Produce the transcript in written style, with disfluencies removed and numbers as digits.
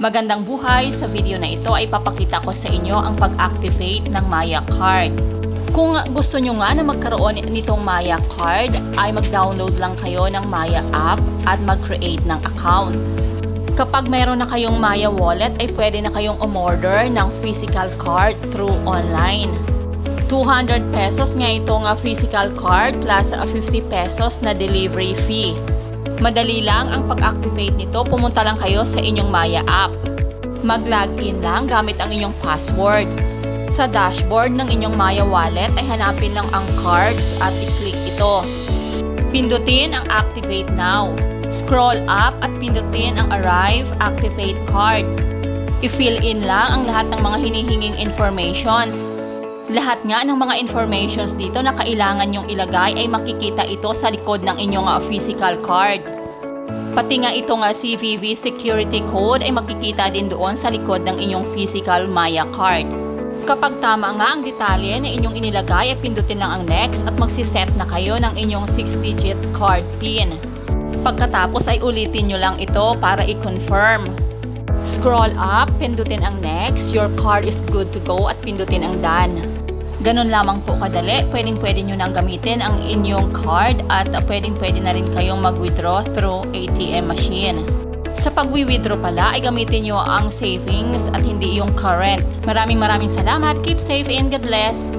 Magandang buhay! Sa video na ito ay papakita ko sa inyo ang pag-activate ng Maya Card. Kung gusto nyo nga na magkaroon nitong Maya Card, ay mag-download lang kayo ng Maya app at mag-create ng account. Kapag mayroon na kayong Maya wallet, ay pwede na kayong umorder ng physical card through online. 200 pesos nga itong physical card plus 50 pesos na delivery fee. Madali lang ang pag-activate nito, pumunta lang kayo sa inyong Maya app. Mag-login lang gamit ang inyong password. Sa dashboard ng inyong Maya wallet ay hanapin lang ang cards at i-click ito. Pindutin ang Activate Now. Scroll up at pindutin ang Arrive Activate Card. I-fill in lang ang lahat ng mga hinihinging informations. Lahat nga ng mga informations dito na kailangan nyong ilagay ay makikita ito sa likod ng inyong physical card. Pati nga itong CVV security code ay makikita din doon sa likod ng inyong physical Maya card. Kapag tama nga ang detalye na inyong inilagay ay pindutin lang ang next at magsiset na kayo ng inyong 6-digit card PIN. Pagkatapos ay ulitin nyo lang ito para i-confirm. Scroll up, pindutin ang next, your card is good to go at pindutin ang done. Ganun lamang po kadali, pwedeng-pwede nyo nang gamitin ang inyong card at pwedeng-pwede na rin kayong mag-withdraw through ATM machine. Sa pag-withdraw pala ay gamitin nyo ang savings at hindi yung current. Maraming salamat, keep safe and God bless!